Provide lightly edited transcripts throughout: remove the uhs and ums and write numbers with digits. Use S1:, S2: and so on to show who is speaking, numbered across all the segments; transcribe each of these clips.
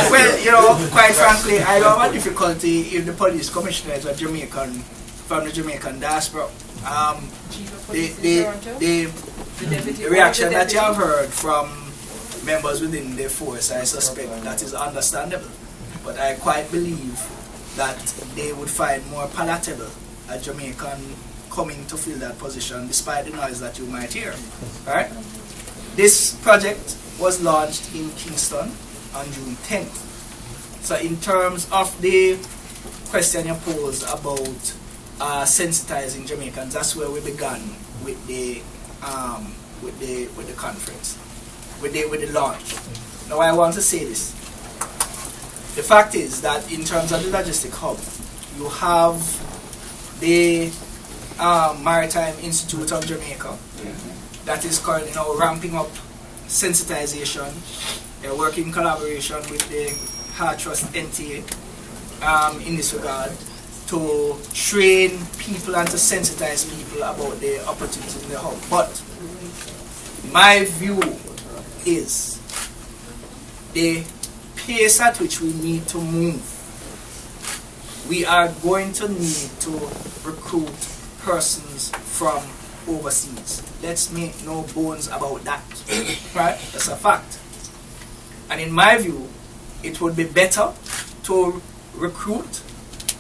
S1: Well, you know, quite frankly, I have a difficulty if the police commissioner is a Jamaican, from the Jamaican diaspora. The reaction that you have heard from members within the force, I suspect that is understandable. But I quite believe that they would find more palatable a Jamaican coming to fill that position despite the noise that you might hear. Right? This project was launched in Kingston on June 10th. So in terms of the question you posed about sensitizing Jamaicans, that's where we began with the conference, with the launch. Now I want to say this. The fact is that in terms of the logistic hub, you have the Maritime Institute of Jamaica that is currently now ramping up sensitization. They're working in collaboration with the Heart Trust NTA in this regard to train people and to sensitize people about the opportunities in the hub. But my view is the pace at which we need to move. We are going to need to recruit persons from overseas. Let's make no bones about that. Right? That's a fact. And in my view, it would be better to recruit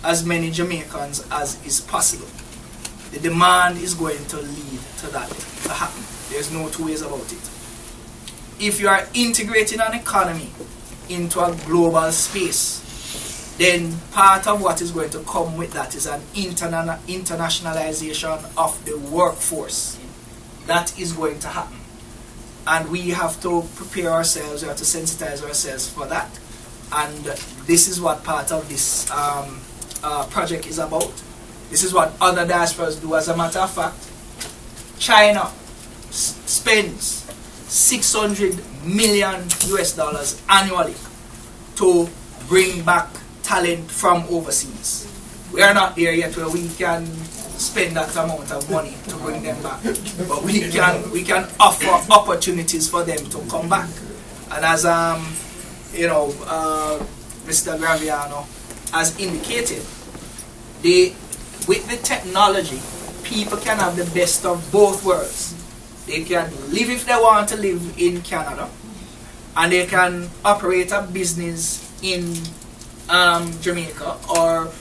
S1: as many Jamaicans as is possible. The demand is going to lead to that to happen. There's no two ways about it. If you are integrating an economy into a global space, then part of what is going to come with that is an internationalization of the workforce. That is going to happen. And we have to prepare ourselves, we have to sensitize ourselves for that. And this is what part of this project is about. This is what other diasporas do. As a matter of fact, China spends $600 million annually to bring back talent from overseas. We are not there yet where we can spend that amount of money to bring them back, but we can offer opportunities for them to come back. And as Mr. Graviano has indicated, with the technology, people can have the best of both worlds. They can live if they want to live in Canada, and they can operate a business in Jamaica or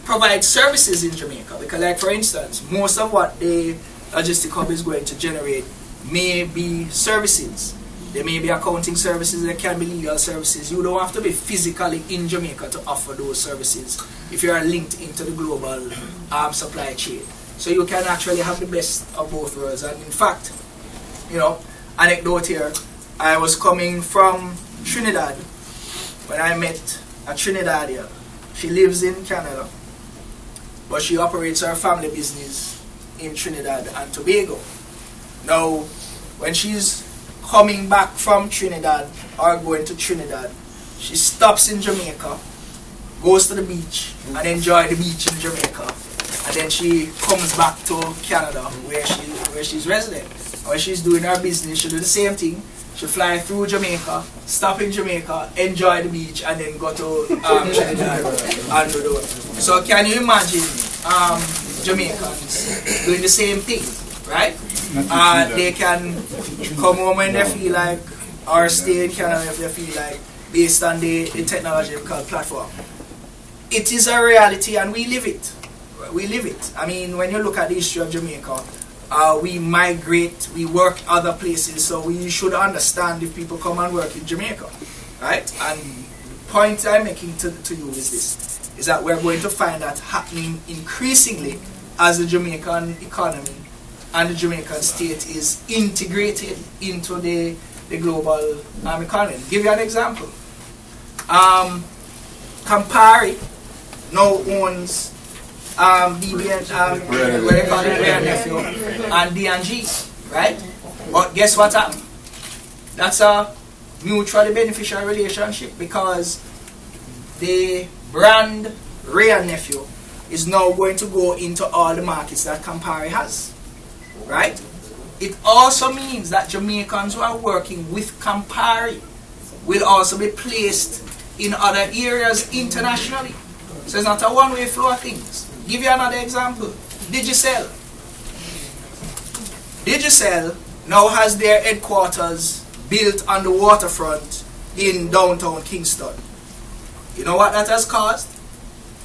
S1: provide services in Jamaica. Because, like for instance, most of what the logistic hub is going to generate may be services. There may be accounting services, there can be legal services. You don't have to be physically in Jamaica to offer those services if you are linked into the global supply chain. So you can actually have the best of both worlds. And in fact, anecdote here, I was coming from Trinidad when I met a Trinidadian. She lives in Canada, but she operates her family business in Trinidad and Tobago. Now, when she's coming back from Trinidad or going to Trinidad, she stops in Jamaica, goes to the beach and enjoy the beach in Jamaica, and then she comes back to Canada where she's resident. And when she's doing her business, she do the same thing. She fly through Jamaica, stop in Jamaica, enjoy the beach, and then go to Trinidad and do it. So can you imagine Jamaicans doing the same thing, right? They can come home when they feel like, or stay in Canada if they feel like, based on the technological platform. It is a reality and we live it. We live it. I mean, when you look at the history of Jamaica, we migrate, we work other places, so we should understand if people come and work in Jamaica, right? And the point I'm making to you is this, is that we're going to find that happening increasingly as the Jamaican economy and the Jamaican state is integrated into the global economy. Give you an example. Campari now owns BB&, what they call it, Nephew, and D&G, right? But guess what happened? That's a mutually beneficial relationship because the brand Ray and Nephew is now going to go into all the markets that Campari has, right? It also means that Jamaicans who are working with Campari will also be placed in other areas internationally. So it's not a one-way flow of things. Give you another example. Digicel. Digicel now has their headquarters built on the waterfront in downtown Kingston. You know what that has caused?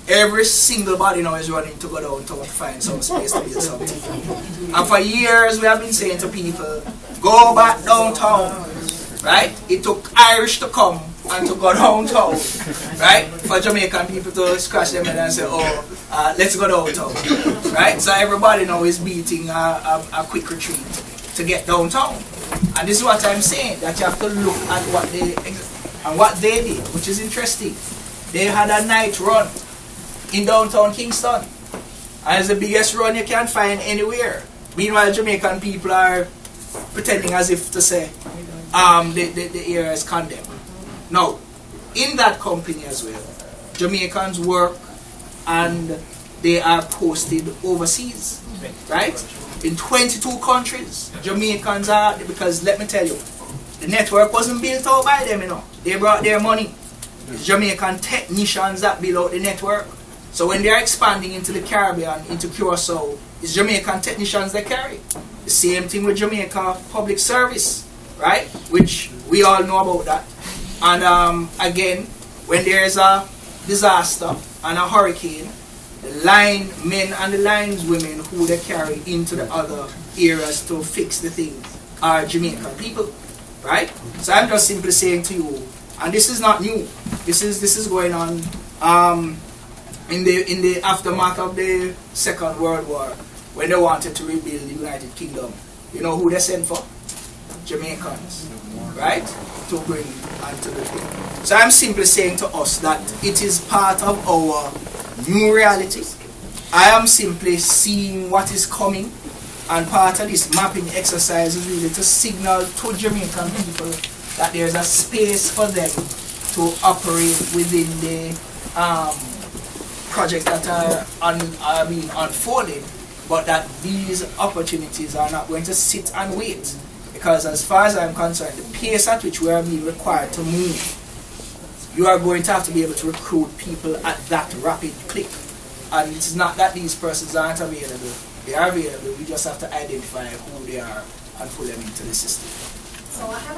S1: Every single body now is running to go downtown to find some space to build something. And for years we have been saying to people, go back downtown. Right? It took Irish to come and to go downtown. Right? For Jamaican people to scratch their head and say, oh, let's go downtown. Right? So everybody now is beating a quick retreat to get downtown. And this is what I'm saying, that you have to look at what they did, which is interesting. They had a night run in downtown Kingston. And it's the biggest run you can find anywhere. Meanwhile, Jamaican people are pretending as if to say the area is condemned. Now, in that company as well, Jamaicans work and they are posted overseas, right? In 22 countries, Jamaicans are, because let me tell you, the network wasn't built out by them, you know. They brought their money. It's Jamaican technicians that build out the network. So when they're expanding into the Caribbean, into Curacao, it's Jamaican technicians they carry. The same thing with Jamaica Public Service, right? Which we all know about that. And again, when there's a disaster and a hurricane, the line men and the lines women who they carry into the other areas to fix the thing are Jamaican people, right? So I'm just simply saying to you, and this is not new. This is going on in the aftermath of the Second World War, when they wanted to rebuild the United Kingdom. You know who they sent for? Jamaicans, right? To bring onto the thing. So I'm simply saying to us that it is part of our new reality. I am simply seeing what is coming, and part of this mapping exercise is really to signal to Jamaican people that there's a space for them to operate within the projects that are being unfolded, but that these opportunities are not going to sit and wait. Because as far as I'm concerned, the pace at which we are being required to move, you are going to have to be able to recruit people at that rapid clip. And it's not that these persons aren't available. They are available. We just have to identify who they are and pull them into the system.
S2: So I have